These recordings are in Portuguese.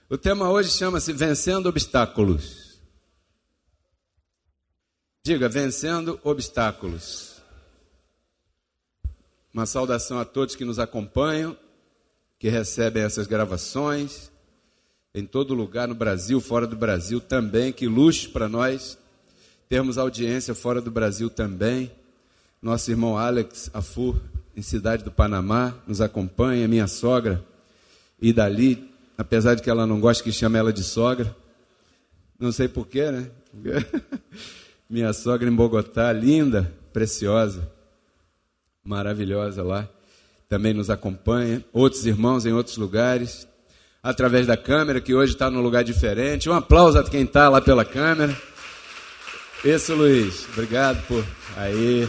O tema hoje chama-se Vencendo Obstáculos. Diga, vencendo obstáculos. Uma saudação a todos que nos acompanham, que recebem essas gravações, em todo lugar no Brasil, fora do Brasil também. Que luxo para nós termos audiência fora do Brasil também. Nosso irmão Alex Afur, em Cidade do Panamá, nos acompanha, minha sogra, e dali, apesar de que ela não gosta que chame ela de sogra, não sei porquê, né? Minha sogra em Bogotá, linda, preciosa, maravilhosa lá, também nos acompanha. Outros irmãos em outros lugares, através da câmera, que hoje está num lugar diferente. Um aplauso a quem está lá pela câmera. Isso, Luiz, obrigado por... Aí,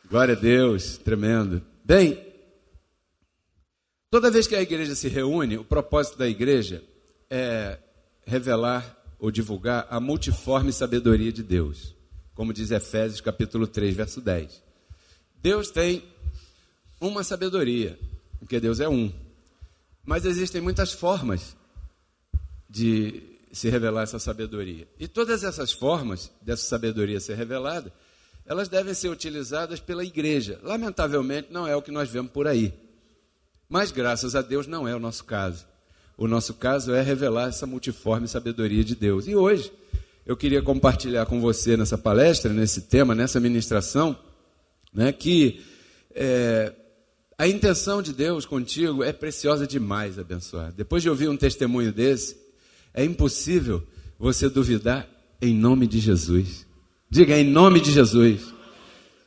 glória a Deus, tremendo. Bem, toda vez que a igreja se reúne, o propósito da igreja é revelar ou divulgar a multiforme sabedoria de Deus. Como diz Efésios capítulo 3, verso 10. Deus tem uma sabedoria, porque Deus é um. Mas existem muitas formas de se revelar essa sabedoria. E todas essas formas dessa sabedoria ser revelada, elas devem ser utilizadas pela igreja. Lamentavelmente, não é o que nós vemos por aí. Mas, graças a Deus, não é o nosso caso. O nosso caso é revelar essa multiforme sabedoria de Deus. E hoje, eu queria compartilhar com você nessa palestra, nesse tema, nessa ministração, né, que a intenção de Deus contigo é preciosa demais, abençoado. Depois de ouvir um testemunho desse, é impossível você duvidar em nome de Jesus. Diga, em nome de Jesus.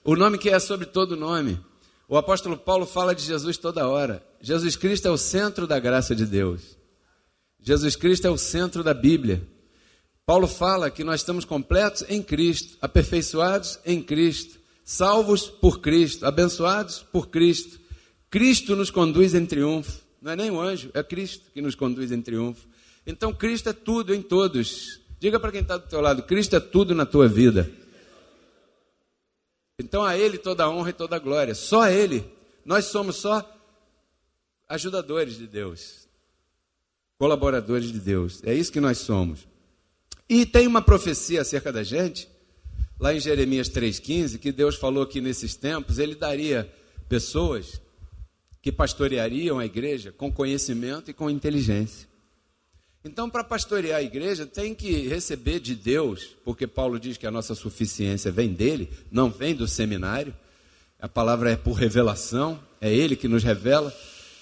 O nome que é sobre todo nome. O apóstolo Paulo fala de Jesus toda hora. Jesus Cristo é o centro da graça de Deus. Jesus Cristo é o centro da Bíblia. Paulo fala que nós estamos completos em Cristo, aperfeiçoados em Cristo, salvos por Cristo, abençoados por Cristo. Cristo nos conduz em triunfo. Não é nem um anjo, é Cristo que nos conduz em triunfo. Então Cristo é tudo em todos. Diga para quem está do teu lado, Cristo é tudo na tua vida. Então a Ele toda a honra e toda a glória. Só a Ele. Nós somos só ajudadores de Deus. Colaboradores de Deus. É isso que nós somos. E tem uma profecia acerca da gente, lá em Jeremias 3,15, que Deus falou que nesses tempos Ele daria pessoas que pastoreariam a igreja com conhecimento e com inteligência. Então, para pastorear a igreja, tem que receber de Deus, porque Paulo diz que a nossa suficiência vem dele, não vem do seminário. A palavra é por revelação, é ele que nos revela.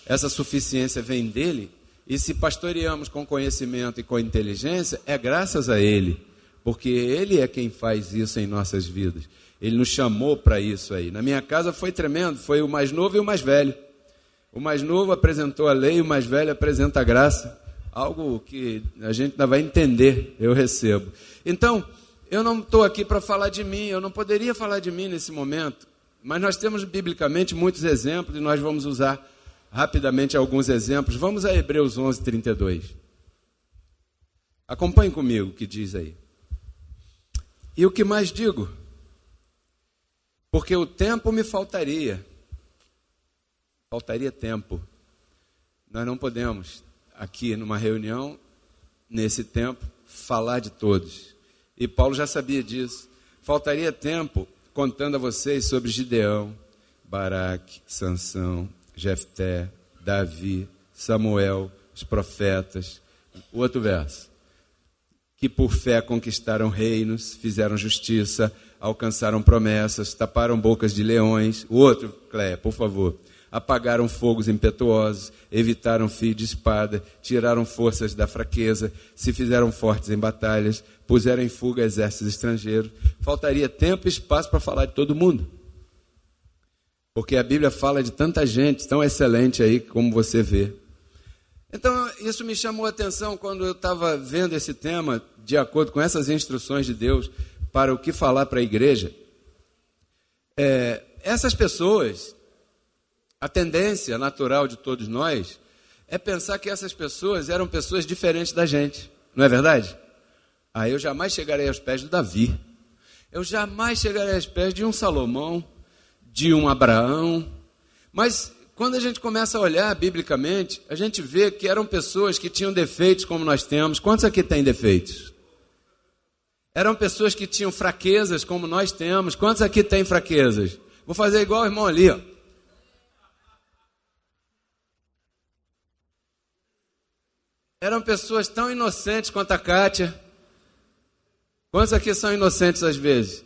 Essa suficiência vem dele, e se pastoreamos com conhecimento e com inteligência, é graças a ele, porque ele é quem faz isso em nossas vidas. Ele nos chamou para isso aí. Na minha casa foi tremendo, foi o mais novo e o mais velho. O mais novo apresentou a lei, o mais velho apresenta a graça. Algo que a gente ainda vai entender, eu recebo. Então, eu não estou aqui para falar de mim, eu não poderia falar de mim nesse momento, mas nós temos biblicamente muitos exemplos e nós vamos usar rapidamente alguns exemplos. Vamos a Hebreus 11, 32. Acompanhe comigo o que diz aí. E o que mais digo? Porque o tempo me faltaria. Faltaria tempo. Nós não podemos aqui numa reunião, nesse tempo, falar de todos. E Paulo já sabia disso. Faltaria tempo contando a vocês sobre Gideão, Baraque, Sansão, Jefté, Davi, Samuel, os profetas. O outro verso. Que por fé conquistaram reinos, fizeram justiça, alcançaram promessas, taparam bocas de leões. O outro, Cléia, por favor. Apagaram fogos impetuosos, evitaram fio de espada, tiraram forças da fraqueza, se fizeram fortes em batalhas, puseram em fuga exércitos estrangeiros. Faltaria tempo e espaço para falar de todo mundo. Porque a Bíblia fala de tanta gente tão excelente aí, como você vê. Então, isso me chamou a atenção quando eu estava vendo esse tema, de acordo com essas instruções de Deus, para o que falar para a igreja. Essas pessoas... A tendência natural de todos nós é pensar que essas pessoas eram pessoas diferentes da gente. Não é verdade? Eu jamais chegarei aos pés do Davi. Eu jamais chegarei aos pés de um Salomão, de um Abraão. Mas quando a gente começa a olhar biblicamente, a gente vê que eram pessoas que tinham defeitos como nós temos. Quantos aqui têm defeitos? Eram pessoas que tinham fraquezas como nós temos. Quantos aqui têm fraquezas? Vou fazer igual o irmão ali, ó. Eram pessoas tão inocentes quanto a Kátia. Quantos aqui são inocentes às vezes?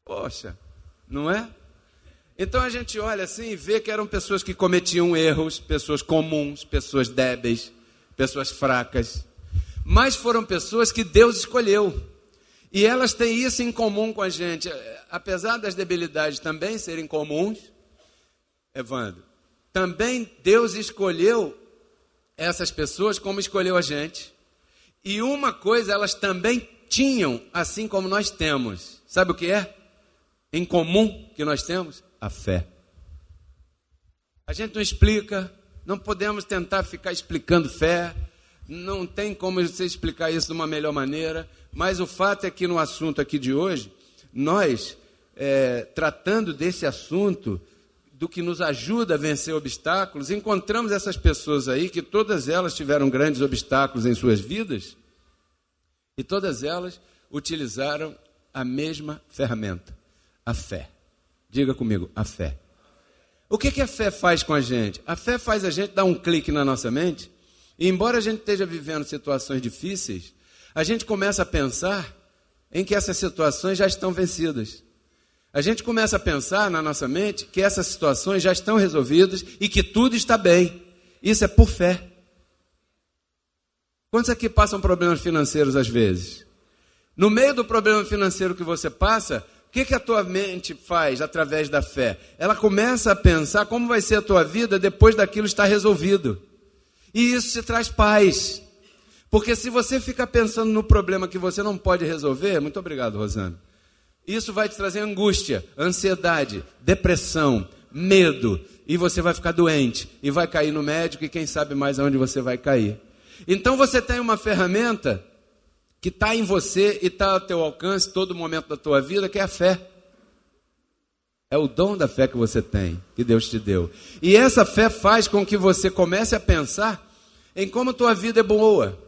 Poxa, não é? Então a gente olha assim e vê que eram pessoas que cometiam erros, pessoas comuns, pessoas débeis, pessoas fracas. Mas foram pessoas que Deus escolheu. E elas têm isso em comum com a gente. Apesar das debilidades também serem comuns, Evandro, também Deus escolheu essas pessoas como escolheu a gente. E uma coisa elas também tinham, assim como nós temos. Sabe o que é? Em comum que nós temos? A fé. A gente não explica, não podemos tentar ficar explicando fé, não tem como você explicar isso de uma melhor maneira, mas o fato é que no assunto aqui de hoje, nós, tratando desse assunto, do que nos ajuda a vencer obstáculos, encontramos essas pessoas aí, que todas elas tiveram grandes obstáculos em suas vidas, e todas elas utilizaram a mesma ferramenta, a fé. Diga comigo, a fé. O que a fé faz com a gente? A fé faz a gente dar um clique na nossa mente, e embora a gente esteja vivendo situações difíceis, a gente começa a pensar em que essas situações já estão vencidas. A gente começa a pensar na nossa mente que essas situações já estão resolvidas e que tudo está bem. Isso é por fé. Quantos aqui passam problemas financeiros às vezes? No meio do problema financeiro que você passa, o que a tua mente faz através da fé? Ela começa a pensar como vai ser a tua vida depois daquilo estar resolvido. E isso te traz paz. Porque se você ficar pensando no problema que você não pode resolver, muito obrigado, Rosana, isso vai te trazer angústia, ansiedade, depressão, medo, e você vai ficar doente, e vai cair no médico, e quem sabe mais aonde você vai cair. Então você tem uma ferramenta que está em você e está ao teu alcance todo momento da tua vida, que é a fé. É o dom da fé que você tem, que Deus te deu. E essa fé faz com que você comece a pensar em como tua vida é boa.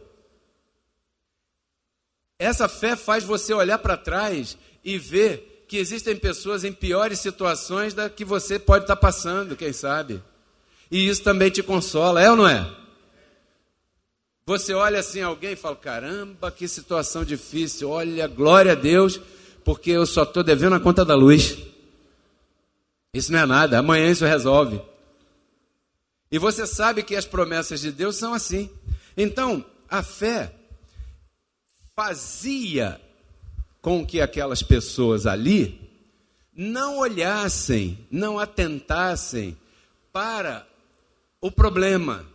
Essa fé faz você olhar para trás e ver que existem pessoas em piores situações da que você pode estar passando, quem sabe. E isso também te consola, é ou não é? Você olha assim alguém e fala, caramba, que situação difícil, olha, glória a Deus, porque eu só estou devendo a conta da luz. Isso não é nada, amanhã isso resolve. E você sabe que as promessas de Deus são assim. Então, a fé fazia com que aquelas pessoas ali não olhassem, não atentassem para o problema,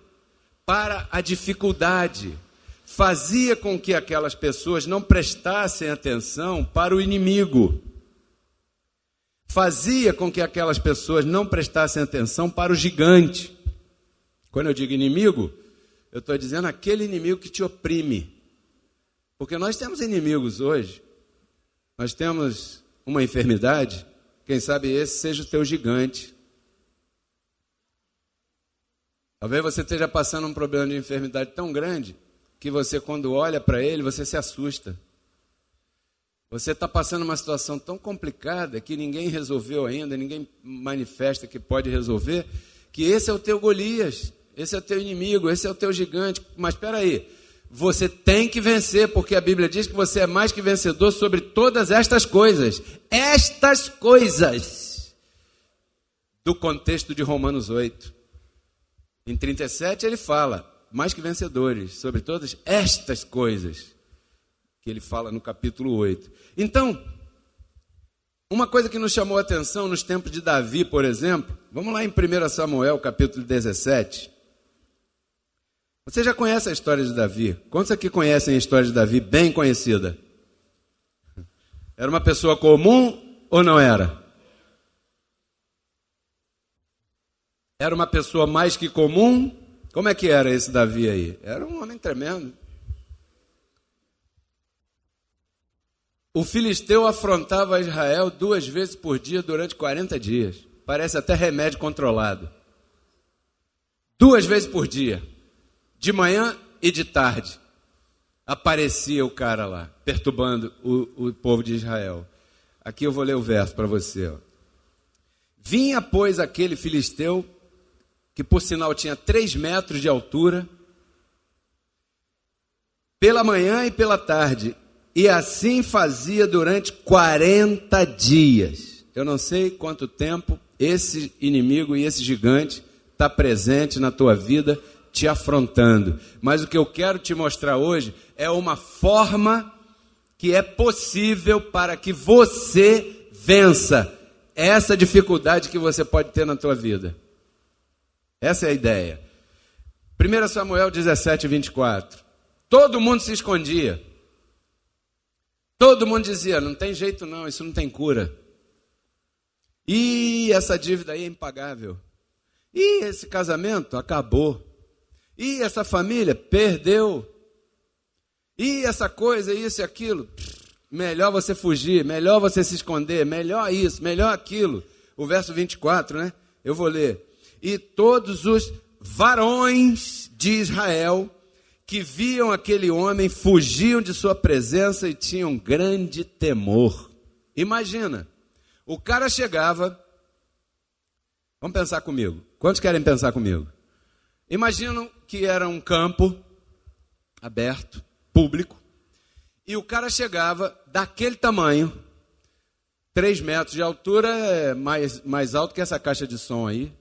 para a dificuldade. Fazia com que aquelas pessoas não prestassem atenção para o inimigo. Fazia com que aquelas pessoas não prestassem atenção para o gigante. Quando eu digo inimigo, eu estou dizendo aquele inimigo que te oprime. Porque nós temos inimigos hoje. Nós temos uma enfermidade, quem sabe esse seja o teu gigante. Talvez você esteja passando um problema de enfermidade tão grande que você, quando olha para ele, você se assusta. Você está passando uma situação tão complicada que ninguém resolveu ainda, ninguém manifesta que pode resolver, que esse é o teu Golias, esse é o teu inimigo, esse é o teu gigante. Mas espera aí, você tem que vencer, porque a Bíblia diz que você é mais que vencedor sobre todas estas coisas. Estas coisas, do contexto de Romanos 8. Em 37 ele fala, mais que vencedores, sobre todas estas coisas, que ele fala no capítulo 8. Então, uma coisa que nos chamou a atenção nos tempos de Davi, por exemplo, vamos lá em 1 Samuel, capítulo 17. Você já conhece a história de Davi? Quantos aqui conhecem a história de Davi bem conhecida? Era uma pessoa comum ou não era? Era uma pessoa mais que comum? Como é que era esse Davi aí? Era um homem tremendo. O filisteu afrontava Israel 2 vezes por dia durante 40 dias. Parece até remédio controlado. 2 vezes por dia. De manhã e de tarde. Aparecia o cara lá, perturbando o povo de Israel. Aqui eu vou ler o verso para você. Ó. Vinha, pois, aquele filisteu, que por sinal tinha 3 metros de altura, pela manhã e pela tarde, e assim fazia durante 40 dias. Eu não sei quanto tempo esse inimigo e esse gigante está presente na tua vida, te afrontando. Mas o que eu quero te mostrar hoje é uma forma que é possível para que você vença essa dificuldade que você pode ter na tua vida. Essa é a ideia. 1 Samuel 17, 24. Todo mundo se escondia. Todo mundo dizia, não tem jeito não, isso não tem cura. E essa dívida aí é impagável. E esse casamento acabou. E essa família perdeu. E essa coisa, isso e aquilo. Melhor você fugir, melhor você se esconder, melhor isso, melhor aquilo. O verso 24, né? Eu vou ler. E todos os varões de Israel que viam aquele homem fugiam de sua presença e tinham grande temor. Imagina, o cara chegava... Vamos pensar comigo. Quantos querem pensar comigo? Imaginam que era um campo aberto, público, e o cara chegava daquele tamanho, 3 metros de altura, é mais alto que essa caixa de som aí,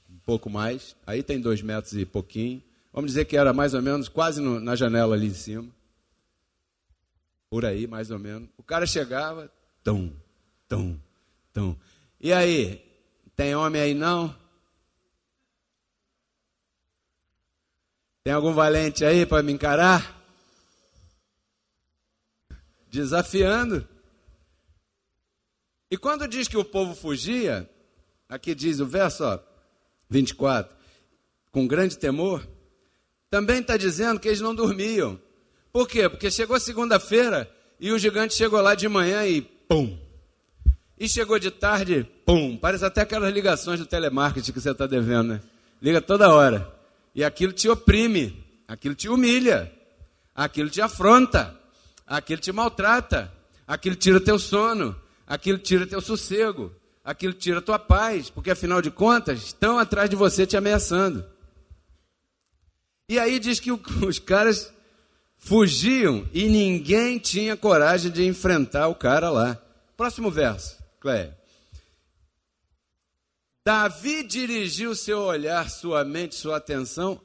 um pouco mais, aí tem 2 metros e pouquinho, vamos dizer que era mais ou menos quase na janela ali em cima, por aí mais ou menos, o cara chegava, tum, tum, tum, e aí, tem homem aí não? Tem algum valente aí para me encarar? Desafiando. E quando diz que o povo fugia, aqui diz o verso 24, com grande temor, também está dizendo que eles não dormiam. Por quê? Porque chegou segunda-feira e o gigante chegou lá de manhã e pum. E chegou de tarde, pum. Parece até aquelas ligações do telemarketing que você está devendo, né? Liga toda hora. E aquilo te oprime, aquilo te humilha, aquilo te afronta, aquilo te maltrata, aquilo tira teu sono, aquilo tira teu sossego, aquilo tira tua paz, porque afinal de contas estão atrás de você te ameaçando. E aí diz que os caras fugiam e ninguém tinha coragem de enfrentar o cara lá. Próximo verso, Cléia. Davi dirigiu seu olhar, sua mente, sua atenção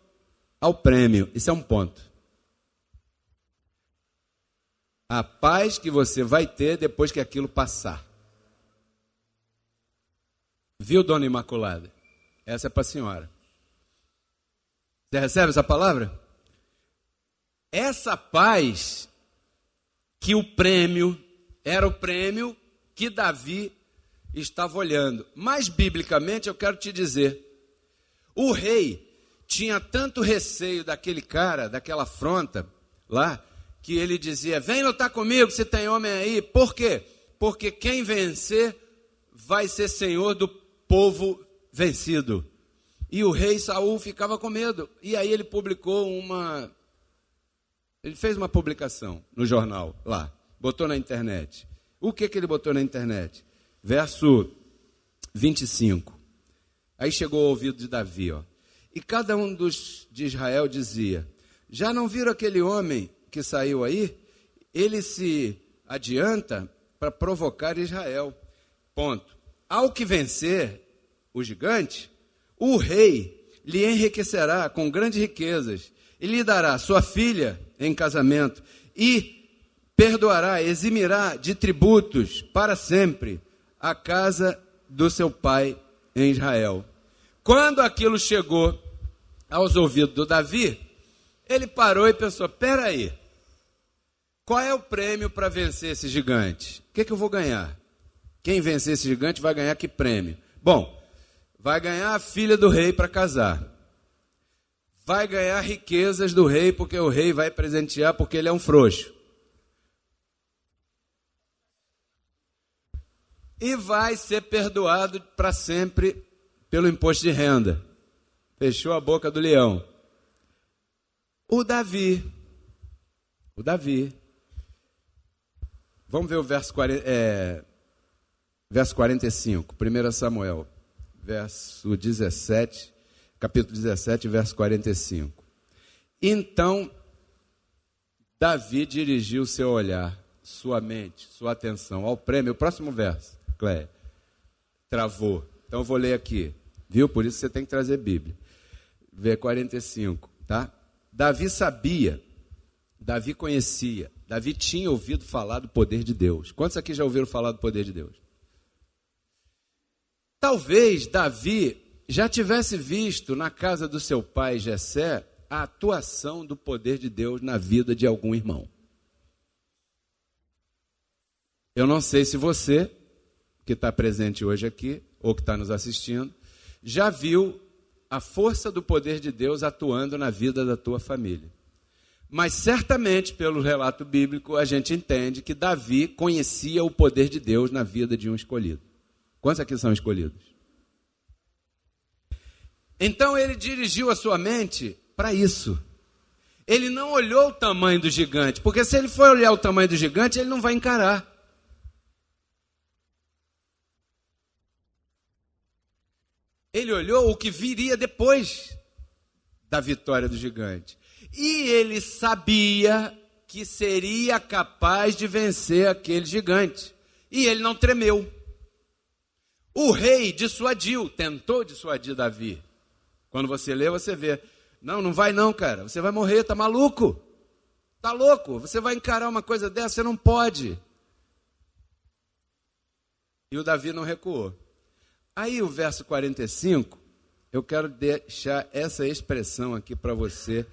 ao prêmio. Isso é um ponto. A paz que você vai ter depois que aquilo passar. Viu, dona Imaculada? Essa é para a senhora. Você recebe essa palavra? Essa paz que o prêmio, era o prêmio que Davi estava olhando. Mas, biblicamente, eu quero te dizer, o rei tinha tanto receio daquele cara, daquela afronta lá, que ele dizia, vem lutar comigo se tem homem aí. Por quê? Porque quem vencer vai ser senhor do povo vencido. E o rei Saul ficava com medo. E aí ele fez uma publicação no jornal lá, botou na internet. O que ele botou na internet? Verso 25. Aí chegou ao ouvido de Davi, E cada um de Israel dizia, já não viram aquele homem que saiu aí? Ele se adianta para provocar Israel. Ponto. Ao que vencer o gigante, o rei lhe enriquecerá com grandes riquezas e lhe dará sua filha em casamento e perdoará, eximirá de tributos para sempre a casa do seu pai em Israel. Quando aquilo chegou aos ouvidos do Davi, ele parou e pensou, peraí, qual é o prêmio para vencer esse gigante? O que eu vou ganhar? Quem vencer esse gigante vai ganhar que prêmio? Bom, vai ganhar a filha do rei para casar. Vai ganhar riquezas do rei, porque o rei vai presentear, porque ele é um frouxo. E vai ser perdoado para sempre pelo imposto de renda. Fechou a boca do leão. O Davi. Vamos ver o verso 45, 1 Samuel, verso 17, capítulo 17, verso 45. Então, Davi dirigiu seu olhar, sua mente, sua atenção ao prêmio. O próximo verso, Cléia, travou. Então, eu vou ler aqui, viu? Por isso você tem que trazer Bíblia. Vê 45, tá? Davi sabia, Davi conhecia, Davi tinha ouvido falar do poder de Deus. Quantos aqui já ouviram falar do poder de Deus? Talvez Davi já tivesse visto na casa do seu pai Jessé a atuação do poder de Deus na vida de algum irmão. Eu não sei se você, que está presente hoje aqui, ou que está nos assistindo, já viu a força do poder de Deus atuando na vida da tua família. Mas certamente, pelo relato bíblico, a gente entende que Davi conhecia o poder de Deus na vida de um escolhido. Quantos aqui são escolhidos? Então ele dirigiu a sua mente para isso. Ele não olhou o tamanho do gigante, porque se ele for olhar o tamanho do gigante, ele não vai encarar. Ele olhou o que viria depois da vitória do gigante. E ele sabia que seria capaz de vencer aquele gigante. E ele não tremeu. O rei dissuadiu, tentou dissuadir Davi. Quando você lê, você vê. Não vai não, cara. Você vai morrer, tá maluco? Tá louco? Você vai encarar uma coisa dessa? Você não pode. E o Davi não recuou. Aí o verso 45, eu quero deixar essa expressão aqui para você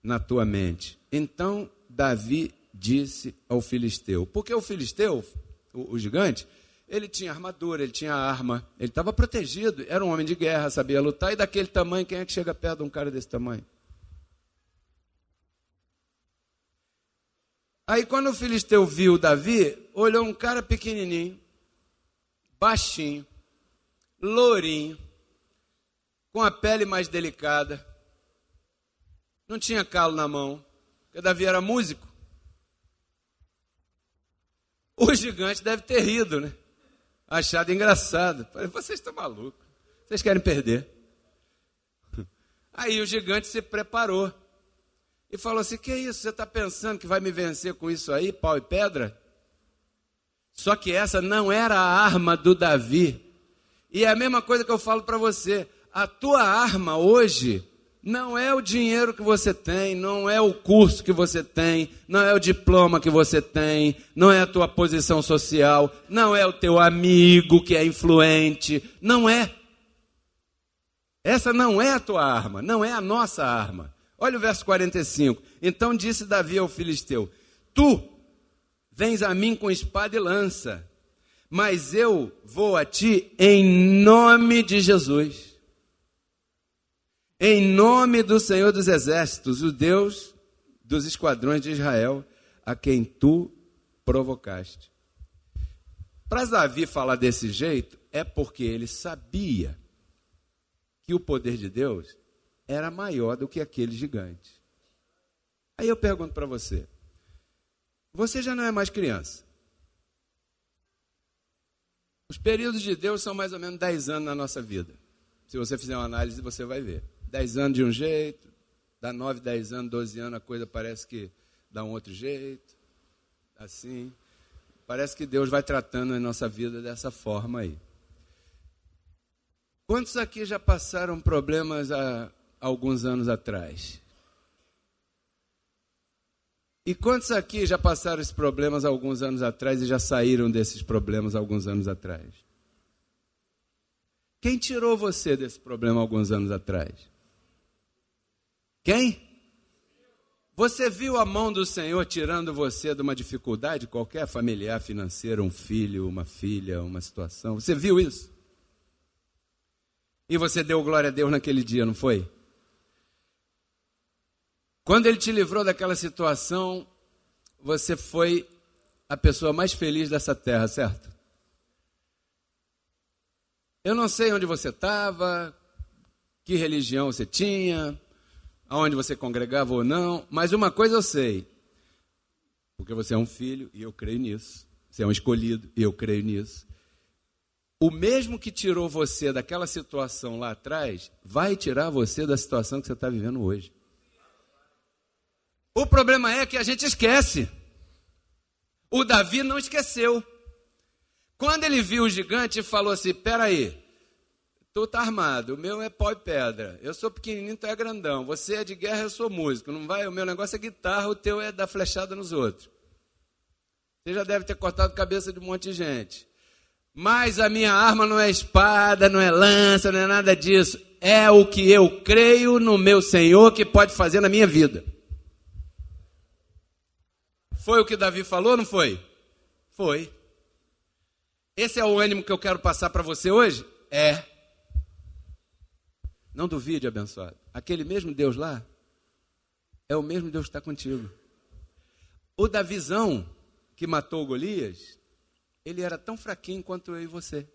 na tua mente. Então Davi disse ao filisteu, porque o filisteu, o gigante, ele tinha armadura, ele tinha arma, ele estava protegido, era um homem de guerra, sabia lutar, e daquele tamanho, quem é que chega perto de um cara desse tamanho? Aí quando o filisteu viu Davi, olhou um cara pequenininho, baixinho, lourinho, com a pele mais delicada, não tinha calo na mão, porque Davi era músico. O gigante deve ter rido, né? Achado engraçado. Falei, vocês estão malucos, vocês querem perder. Aí o gigante se preparou e falou assim, que isso, você está pensando que vai me vencer com isso aí, pau e pedra? Só que essa não era a arma do Davi. E é a mesma coisa que eu falo para você, a tua arma hoje não é o dinheiro que você tem, não é o curso que você tem, não é o diploma que você tem, não é a tua posição social, não é o teu amigo que é influente, não é. Essa não é a tua arma, não é a nossa arma. Olha o verso 45. Então disse Davi ao filisteu, tu vens a mim com espada e lança, mas eu vou a ti em nome de Jesus. Em nome do Senhor dos Exércitos, o Deus dos esquadrões de Israel, a quem tu provocaste. Para Davi falar desse jeito, é porque ele sabia que o poder de Deus era maior do que aquele gigante. Aí eu pergunto para você, você já não é mais criança? Os períodos de Deus são mais ou menos 10 anos na nossa vida. Se você fizer uma análise, você vai ver. 10 anos de um jeito, dá 9, 10 anos, 12 anos, a coisa parece que dá um outro jeito. Assim. Parece que Deus vai tratando a nossa vida dessa forma aí. Quantos aqui já passaram problemas há alguns anos atrás? E quantos aqui já passaram esses problemas há alguns anos atrás e já saíram desses problemas há alguns anos atrás? Quem tirou você desse problema há alguns anos atrás? Quem? Você viu a mão do Senhor tirando você de uma dificuldade qualquer, familiar, financeira, um filho, uma filha, uma situação? Você viu isso? E você deu glória a Deus naquele dia, não foi? Quando ele te livrou daquela situação, você foi a pessoa mais feliz dessa terra, certo? Eu não sei onde você estava, que religião você tinha, aonde você congregava ou não, mas uma coisa eu sei, porque você é um filho e eu creio nisso, você é um escolhido e eu creio nisso. O mesmo que tirou você daquela situação lá atrás, vai tirar você da situação que você está vivendo hoje. O problema é que a gente esquece. O Davi não esqueceu. Quando ele viu o gigante, falou assim, peraí, tu tá armado, o meu é pau e pedra, eu sou pequenininho, tu é grandão, você é de guerra, eu sou músico, não vai? O meu negócio é guitarra, o teu é dar flechada nos outros. Você já deve ter cortado a cabeça de um monte de gente. Mas a minha arma não é espada, não é lança, não é nada disso. É o que eu creio no meu Senhor que pode fazer na minha vida. Foi o que Davi falou, não foi? Foi. Esse é o ânimo que eu quero passar para você hoje? É. Não duvide, abençoado. Aquele mesmo Deus lá é o mesmo Deus que está contigo. O Davizão que matou Golias, ele era tão fraquinho quanto eu e você.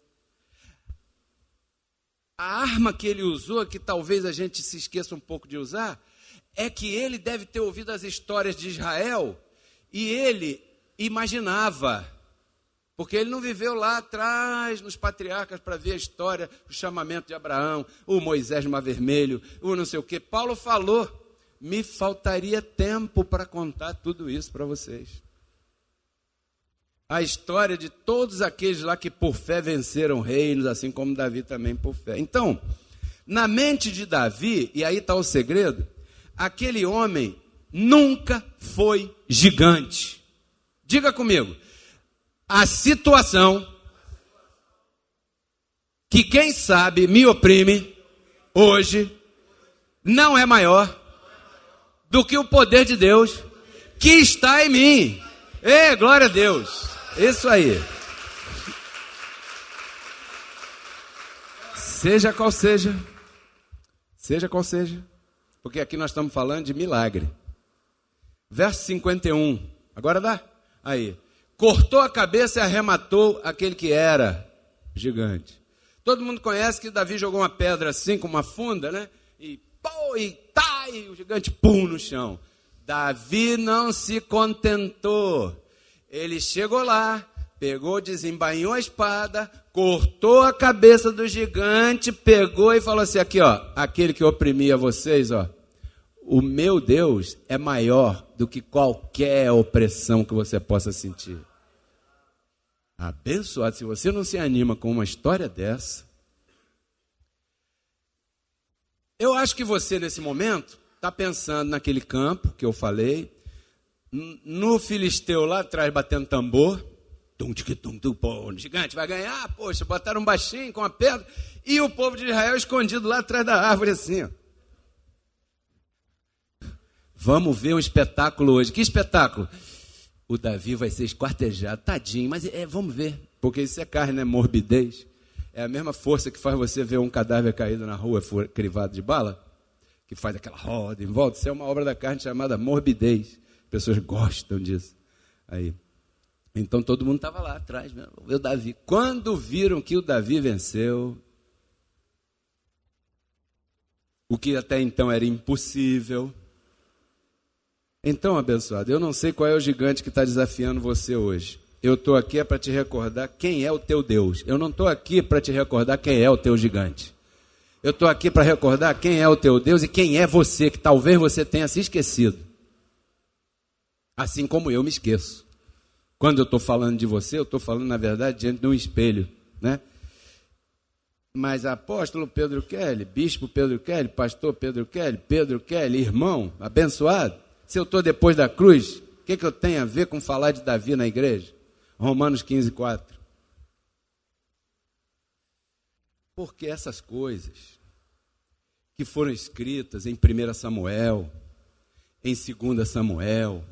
A arma que ele usou, que talvez a gente se esqueça um pouco de usar, é que ele deve ter ouvido as histórias de Israel e ele imaginava, porque ele não viveu lá atrás nos patriarcas para ver a história, o chamamento de Abraão, o Moisés no Mar Vermelho, o não sei o quê. Paulo falou, me faltaria tempo para contar tudo isso para vocês. A história de todos aqueles lá que por fé venceram reinos, assim como Davi também por fé. Então, na mente de Davi, e aí está o segredo, aquele homem nunca foi gigante. Diga comigo, a situação que quem sabe me oprime hoje não é maior do que o poder de Deus que está em mim. Ei, glória a Deus. Isso aí. Seja qual seja, porque aqui nós estamos falando de milagre. Verso 51, agora dá? Aí. Cortou a cabeça e arrematou aquele que era gigante. Todo mundo conhece que Davi jogou uma pedra assim, com uma funda, né? E pô, e tá, e o gigante pum no chão. Davi não se contentou. Ele chegou lá, pegou, desembainhou a espada, cortou a cabeça do gigante, pegou e falou assim, aqui ó, aquele que oprimia vocês, ó, o meu Deus é maior do que qualquer opressão que você possa sentir. Abençoado, se você não se anima com uma história dessa, eu acho que você nesse momento está pensando naquele campo que eu falei, no filisteu lá atrás batendo tambor, o gigante vai ganhar, poxa, botaram um baixinho com a pedra, e o povo de Israel escondido lá atrás da árvore assim, ó. Vamos ver um espetáculo hoje. Que espetáculo? O Davi vai ser esquartejado, tadinho, mas vamos ver, porque isso é carne, né? Morbidez. É a mesma força que faz você ver um cadáver caído na rua, crivado de bala, que faz aquela roda em volta. Isso é uma obra da carne chamada morbidez. Pessoas gostam disso. Aí. Então todo mundo estava lá atrás, né? O Davi. Quando viram que o Davi venceu, o que até então era impossível. Então, abençoado, eu não sei qual é o gigante que está desafiando você hoje. Eu estou aqui para te recordar quem é o teu Deus. Eu não estou aqui para te recordar quem é o teu gigante. Eu estou aqui para recordar quem é o teu Deus e quem é você, que talvez você tenha se esquecido. Assim como eu me esqueço. Quando eu estou falando de você, eu estou falando, na verdade, diante de um espelho, né? Mas apóstolo Pedro Kelly, bispo Pedro Kelly, pastor Pedro Kelly, irmão, abençoado, se eu estou depois da cruz, o que eu tenho a ver com falar de Davi na igreja? Romanos 15:4. Porque essas coisas que foram escritas em 1 Samuel, em 2 Samuel,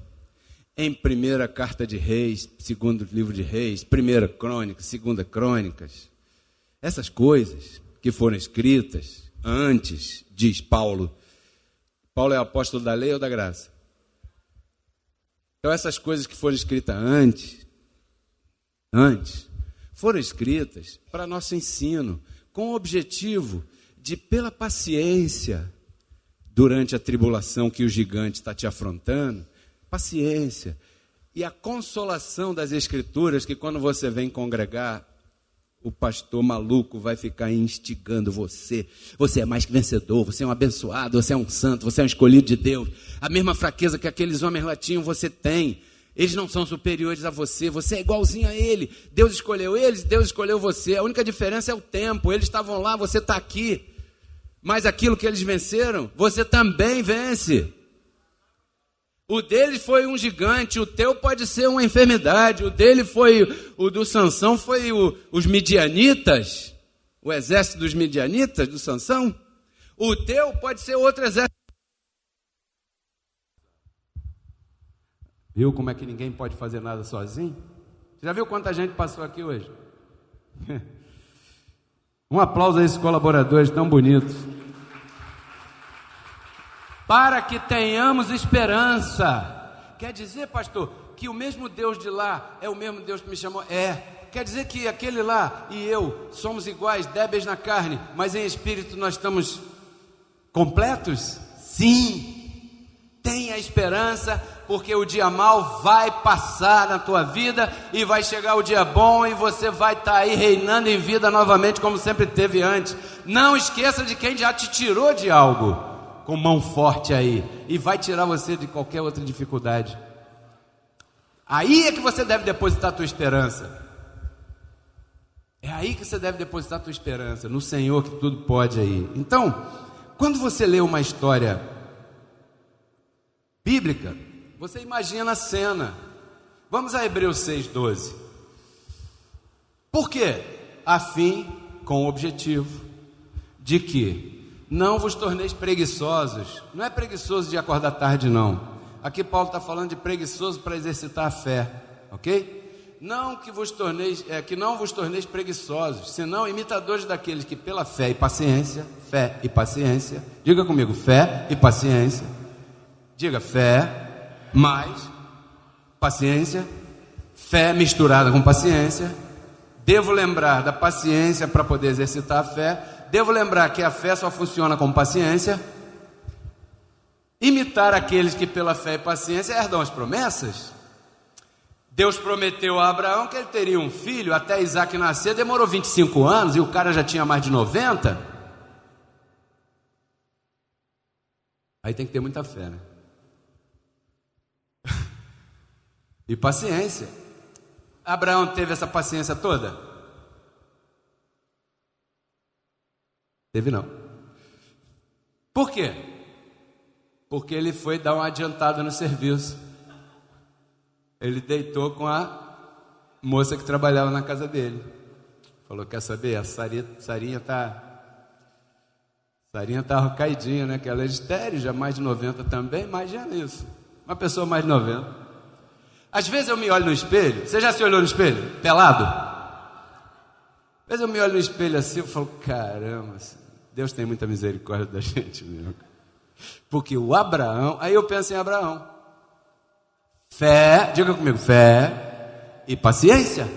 em 1 Carta de Reis, 2 Livro de Reis, 1 Crônicas, 2 Crônicas, essas coisas que foram escritas antes, diz Paulo. Paulo é apóstolo da lei ou da graça? Então essas coisas que foram escritas antes, foram escritas para nosso ensino, com o objetivo de, pela paciência, durante a tribulação que o gigante está te afrontando, paciência, e a consolação das Escrituras, que quando você vem congregar, o pastor maluco vai ficar instigando você. Você é mais que vencedor, você é um abençoado, você é um santo, você é um escolhido de Deus. A mesma fraqueza que aqueles homens lá tinham, você tem. Eles não são superiores a você, você é igualzinho a ele. Deus escolheu eles, Deus escolheu você. A única diferença é o tempo. Eles estavam lá, você está aqui. Mas aquilo que eles venceram, você também vence. O deles foi um gigante, o teu pode ser uma enfermidade. O dele foi, o do Sansão foi os midianitas, o exército dos midianitas, do Sansão. O teu pode ser outro exército. Viu como é que ninguém pode fazer nada sozinho? Já viu quanta gente passou aqui hoje? Um aplauso a esses colaboradores tão bonitos. Para que tenhamos esperança. Quer dizer, pastor, que o mesmo Deus de lá é o mesmo Deus que me chamou? É. Quer dizer que aquele lá e eu somos iguais, débeis na carne, mas em espírito nós estamos completos? Sim. Tenha esperança, porque o dia mau vai passar na tua vida e vai chegar o dia bom e você vai estar aí reinando em vida novamente como sempre teve antes. Não esqueça de quem já te tirou de algo com mão forte aí e vai tirar você de qualquer outra dificuldade. Aí é que você deve depositar a tua esperança. É aí que você deve depositar a tua esperança, no Senhor que tudo pode aí. Então, quando você lê uma história bíblica, você imagina a cena. Vamos a Hebreus 6,12. Por quê? A fim, com o objetivo de que não vos torneis preguiçosos. Não é preguiçoso de acordar tarde, não. Aqui Paulo está falando de preguiçoso para exercitar a fé, ok? Não que vos torneis, que não vos torneis preguiçosos, senão imitadores daqueles que pela fé e paciência, diga comigo, fé e paciência, diga fé mais paciência, fé misturada com paciência. Devo lembrar da paciência para poder exercitar a fé. Devo lembrar que a fé só funciona com paciência. Imitar aqueles que pela fé e paciência herdam as promessas. Deus prometeu a Abraão que ele teria um filho, até Isaac nascer, demorou 25 anos e o cara já tinha mais de 90. Aí tem que ter muita fé, né? E paciência. Abraão teve essa paciência toda? Teve não. Por quê? Porque ele foi dar uma adiantada no serviço. Ele deitou com a moça que trabalhava na casa dele. Falou, quer saber? A Sarinha tá caidinha, né? Que ela é estéril, já mais de 90 também. Imagina isso. Uma pessoa mais de 90. Às vezes eu me olho no espelho. Você já se olhou no espelho? Pelado? Às vezes eu me olho no espelho assim, eu falo, caramba, Deus tem muita misericórdia da gente mesmo. Porque o Abraão, aí eu penso em Abraão. Fé, diga comigo, fé e paciência.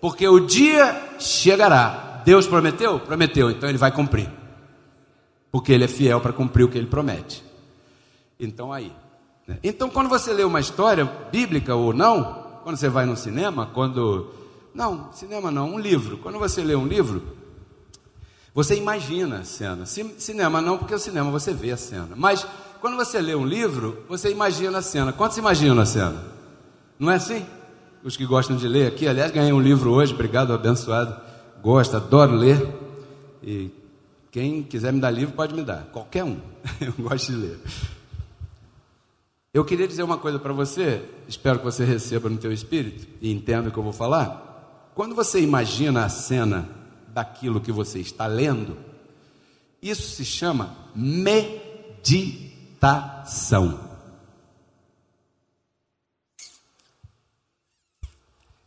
Porque o dia chegará. Deus prometeu? Prometeu, então ele vai cumprir. Porque ele é fiel para cumprir o que ele promete. Então aí. Então quando você lê uma história bíblica ou não, quando você vai no cinema, não, cinema não, um livro. Quando você lê um livro, você imagina a cena. Cinema não, porque o cinema você vê a cena. Mas quando você lê um livro, você imagina a cena. Quantos imaginam a cena? Não é assim? Os que gostam de ler aqui, aliás, ganhei um livro hoje, obrigado, abençoado. Gosto, adoro ler. E quem quiser me dar livro, pode me dar. Qualquer um. Eu gosto de ler. Eu queria dizer uma coisa para você, espero que você receba no teu espírito e entenda o que eu vou falar. Quando você imagina a cena daquilo que você está lendo, isso se chama meditação.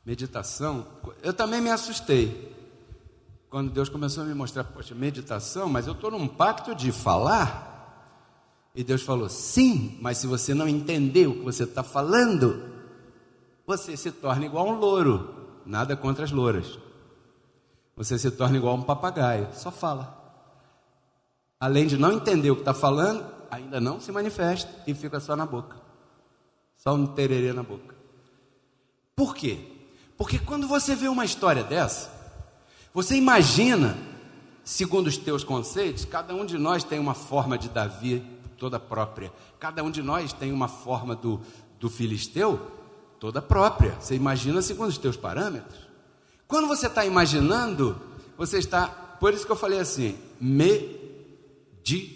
Meditação, eu também me assustei. quando Deus começou a me mostrar, poxa, meditação, mas eu estou num pacto de falar. E Deus falou, sim, mas se você não entender o que você está falando, você se torna igual a um louro. Nada contra as louras. Você se torna igual a um papagaio, só fala. Além de não entender o que está falando, ainda não se manifesta e fica só na boca. Só um tererê na boca. Por quê? Porque quando você vê uma história dessa, você imagina, segundo os teus conceitos, cada um de nós tem uma forma de Davi toda própria. Cada um de nós tem uma forma do filisteu toda própria. Você imagina segundo os teus parâmetros. Quando você está imaginando, você está... Por isso que eu falei assim, meditação.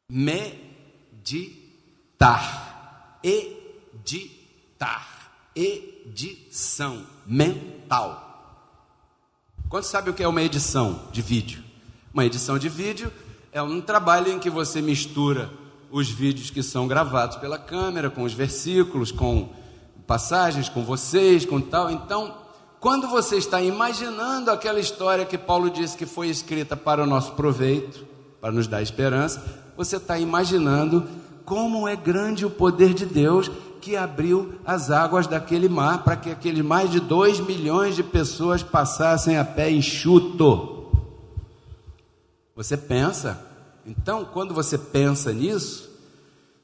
Meditar. Editar. Edição mental. Quantos sabem o que é uma edição de vídeo? Uma edição de vídeo é um trabalho em que você mistura os vídeos que são gravados pela câmera, com os versículos, com passagens, com vocês, com tal. Então, quando você está imaginando aquela história que Paulo disse que foi escrita para o nosso proveito, para nos dar esperança, você está imaginando como é grande o poder de Deus que abriu as águas daquele mar para que aqueles mais de 2 milhões de pessoas passassem a pé enxuto. Você pensa, então quando você pensa nisso,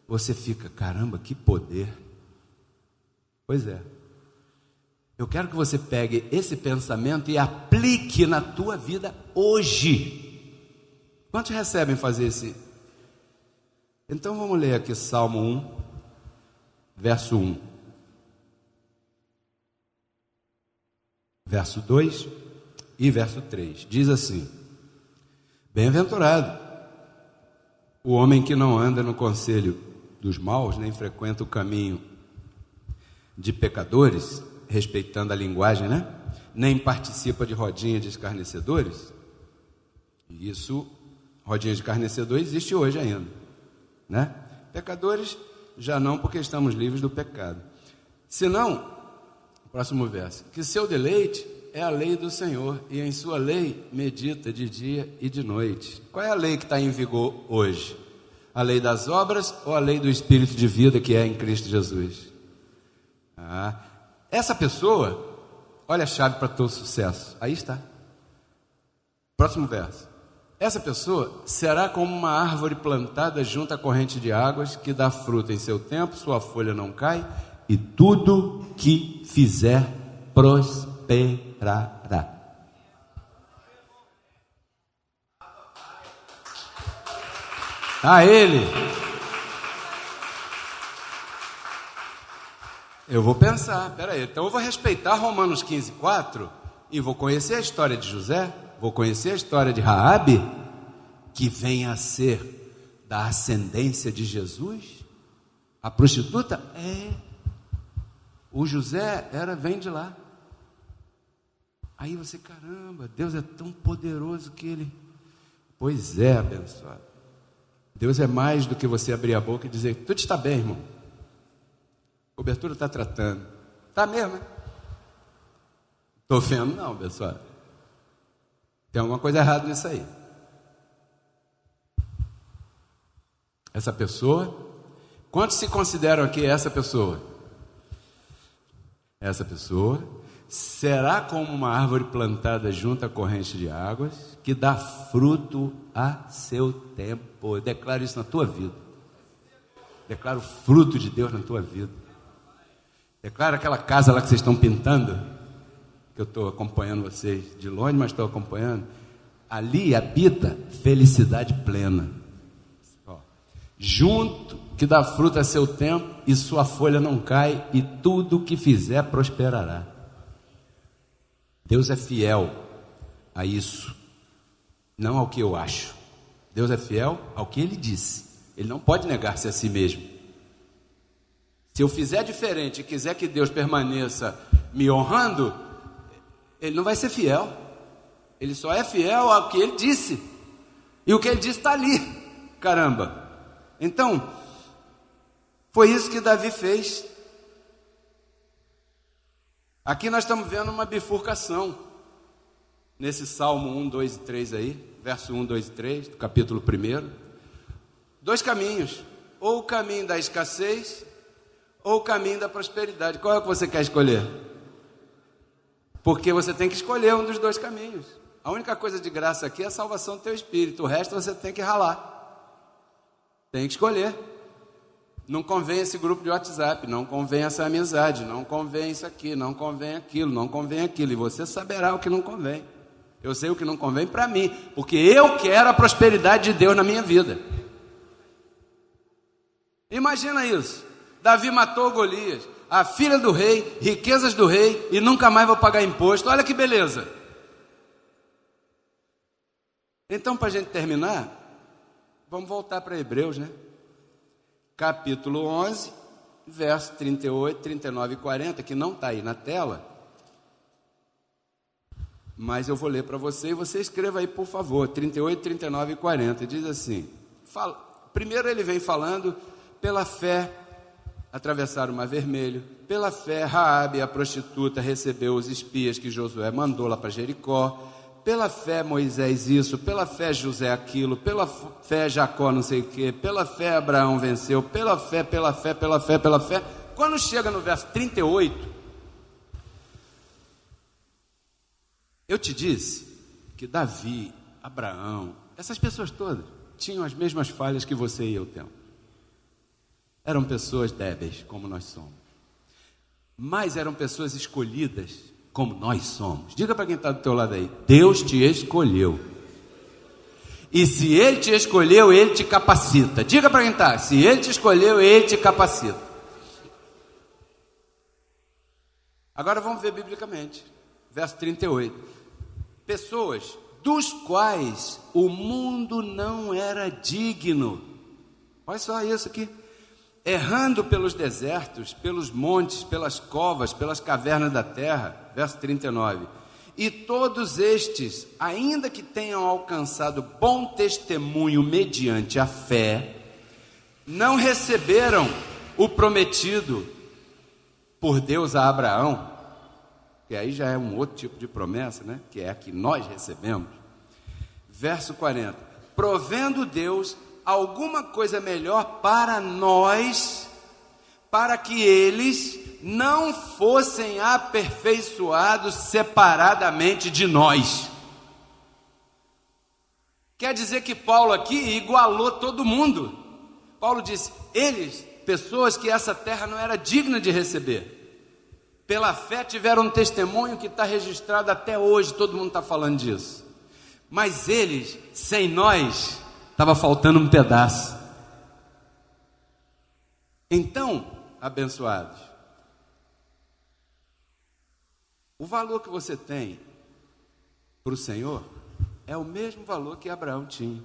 você fica, caramba, que poder. Pois é. Eu quero que você pegue esse pensamento e aplique na tua vida hoje. Quantos recebem fazer esse? Então vamos ler aqui Salmo 1, verso 1. Verso 2 e verso 3. Diz assim: bem-aventurado o homem que não anda no conselho dos maus, nem frequenta o caminho de pecadores, respeitando a linguagem, né? Nem participa de rodinha de escarnecedores. Isso, rodinha de escarnecedor existe hoje ainda, né? Pecadores já não, porque estamos livres do pecado. Senão, próximo verso, que seu deleite é a lei do Senhor, e em sua lei medita de dia e de noite. Qual é a lei que está em vigor hoje? A lei das obras ou a lei do Espírito de vida que é em Cristo Jesus? Essa pessoa, olha a chave para todo sucesso. Aí está. Próximo verso. Essa pessoa será como uma árvore plantada junto à corrente de águas, que dá fruta em seu tempo, sua folha não cai, e tudo que fizer prosperará. A ele. Eu vou pensar, peraí, então eu vou respeitar Romanos 15:4 e vou conhecer a história de José, vou conhecer a história de Raabe, que vem a ser da ascendência de Jesus. A prostituta o José vem de lá. Aí você, caramba, Deus é tão poderoso que ele... Pois é, abençoado. Deus é mais do que você abrir a boca e dizer, tudo está bem, irmão. A cobertura está tratando. Está mesmo, né? Estou vendo, não, pessoal. Tem alguma coisa errada nisso aí. Essa pessoa, quantos se consideram aqui essa pessoa? Essa pessoa será como uma árvore plantada junto à corrente de águas, que dá fruto a seu tempo. Eu declaro isso na tua vida. Declaro o fruto de Deus na tua vida. Declaro aquela casa lá que vocês estão pintando, que eu estou acompanhando vocês de longe, mas estou acompanhando. Ali habita felicidade plena. Junto, que dá fruto a seu tempo, e sua folha não cai, e tudo que fizer prosperará. Deus é fiel a isso, não ao que eu acho. Deus é fiel ao que Ele disse. Ele não pode negar-se a si mesmo. Se eu fizer diferente e quiser que Deus permaneça me honrando, Ele não vai ser fiel. Ele só é fiel ao que Ele disse. E o que Ele disse está ali. Caramba. Então, foi isso que Davi fez. Aqui nós estamos vendo uma bifurcação, nesse Salmo 1, 2 e 3 aí, verso 1, 2 e 3, do capítulo 1. Dois caminhos, ou o caminho da escassez, ou o caminho da prosperidade. Qual é o que você quer escolher? Porque você tem que escolher um dos dois caminhos. A única coisa de graça aqui é a salvação do teu espírito, o resto você tem que ralar. Tem que escolher. Não convém esse grupo de WhatsApp, não convém essa amizade, não convém isso aqui, não convém aquilo, não convém aquilo. E você saberá o que não convém. Eu sei o que não convém para mim, porque eu quero a prosperidade de Deus na minha vida. Imagina isso. Davi matou Golias, a filha do rei, riquezas do rei, e nunca mais vou pagar imposto. Olha que beleza. Então, para a gente terminar, vamos voltar para Hebreus, né? Capítulo 11, verso 38, 39 e 40, que não está aí na tela, mas eu vou ler para você, e você escreva aí, por favor, 38, 39 e 40, diz assim, primeiro ele vem falando, pela fé, atravessaram o Mar Vermelho, pela fé, Raabe, a prostituta, recebeu os espias que Josué mandou lá para Jericó, pela fé Moisés isso, pela fé José aquilo, pela fé Jacó não sei o que, pela fé Abraão venceu, pela fé. Quando chega no verso 38, eu te disse que Davi, Abraão, essas pessoas todas tinham as mesmas falhas que você e eu temos. Eram pessoas débeis, como nós somos, mas eram pessoas escolhidas como nós somos. Diga para quem está do teu lado aí, Deus te escolheu. E se Ele te escolheu, Ele te capacita. Diga para quem está, se Ele te escolheu, Ele te capacita. Agora vamos ver biblicamente, verso 38. Pessoas dos quais o mundo não era digno. Olha só isso aqui. Errando pelos desertos, pelos montes, pelas covas, pelas cavernas da terra, verso 39, e todos estes, ainda que tenham alcançado bom testemunho mediante a fé, não receberam o prometido por Deus a Abraão, que aí já é um outro tipo de promessa, né? Que é a que nós recebemos, verso 40, provendo Deus alguma coisa melhor para nós, para que eles não fossem aperfeiçoados separadamente de nós. Quer dizer que Paulo aqui igualou todo mundo. Paulo disse, eles, pessoas que essa terra não era digna de receber, pela fé tiveram um testemunho que está registrado até hoje, todo mundo está falando disso. Mas eles, sem nós, estava faltando um pedaço. Então, abençoados, o valor que você tem para o Senhor é o mesmo valor que Abraão tinha.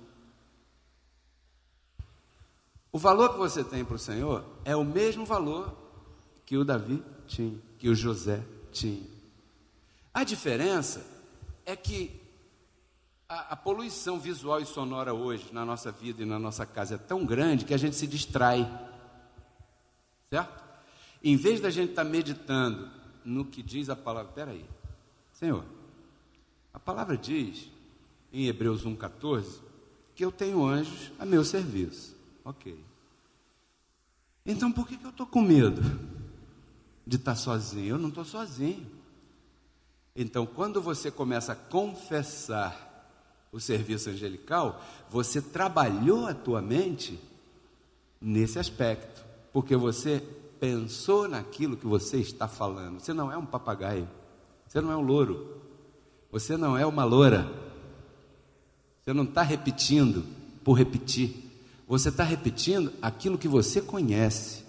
O valor que você tem para o Senhor é o mesmo valor que o Davi tinha, que o José tinha. A diferença é que a poluição visual e sonora hoje na nossa vida e na nossa casa é tão grande que a gente se distrai, certo? Em vez da gente estar meditando no que diz a palavra, peraí, Senhor, a palavra diz em Hebreus 1,14 que eu tenho anjos a meu serviço, ok, então por que eu estou com medo de estar sozinho? Eu não estou sozinho. Então quando você começa a confessar o serviço angelical, você trabalhou a tua mente nesse aspecto, porque você pensou naquilo que você está falando. Você não é um papagaio, você não é um louro, você não é uma loura, você não está repetindo por repetir, você está repetindo aquilo que você conhece.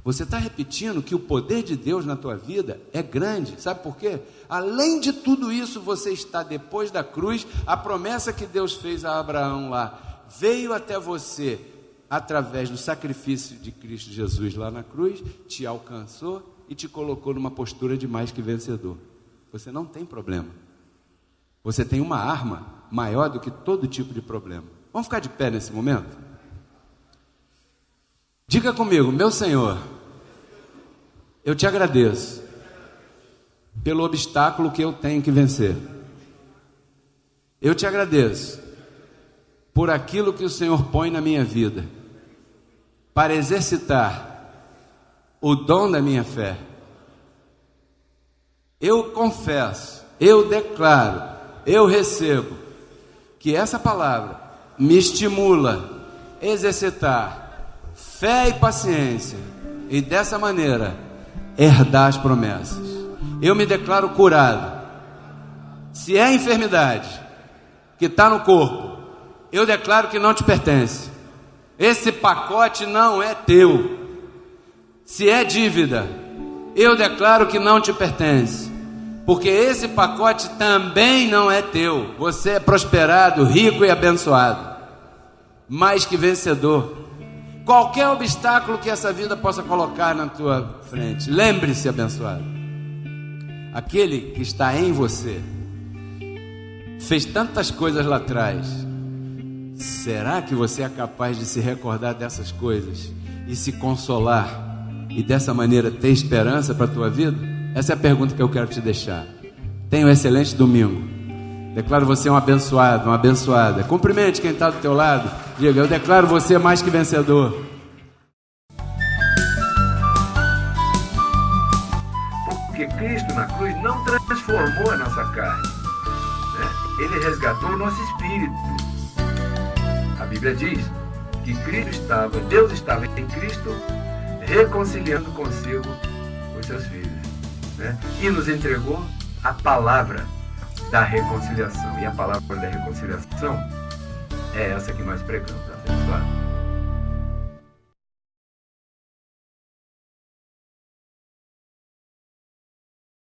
Você está repetindo que o poder de Deus na tua vida é grande. Sabe por quê? Além de tudo isso, você está depois da cruz. A promessa que Deus fez a Abraão lá veio até você através do sacrifício de Cristo Jesus lá na cruz, te alcançou e te colocou numa postura de mais que vencedor. Você não tem problema. Você tem uma arma maior do que todo tipo de problema. Vamos ficar de pé nesse momento? Diga comigo, meu Senhor, eu te agradeço pelo obstáculo que eu tenho que vencer. Eu te agradeço por aquilo que o Senhor põe na minha vida para exercitar o dom da minha fé. Eu confesso, eu declaro, eu recebo que essa palavra me estimula a exercitar fé e paciência e dessa maneira herdar as promessas. Eu me declaro curado. Se é enfermidade que está no corpo, eu declaro que não te pertence. Esse pacote não é teu. Se é dívida, eu declaro que não te pertence, porque esse pacote também não é teu. Você é prosperado, rico e abençoado, mais que vencedor. Qualquer obstáculo que essa vida possa colocar na tua frente, lembre-se, abençoado, aquele que está em você fez tantas coisas lá atrás. Será que você é capaz de se recordar dessas coisas e se consolar e dessa maneira ter esperança para a tua vida? Essa é a pergunta que eu quero te deixar. Tenha um excelente domingo. Declaro você um abençoado, uma abençoada. Cumprimente quem está do teu lado. Diga: eu declaro você mais que vencedor. Porque Cristo na cruz não transformou a nossa carne, né? Ele resgatou o nosso espírito. A Bíblia diz que Deus estava em Cristo reconciliando consigo os seus filhos, né? E nos entregou a palavra da reconciliação. E a palavra da reconciliação é essa que nós pregamos, abençoado.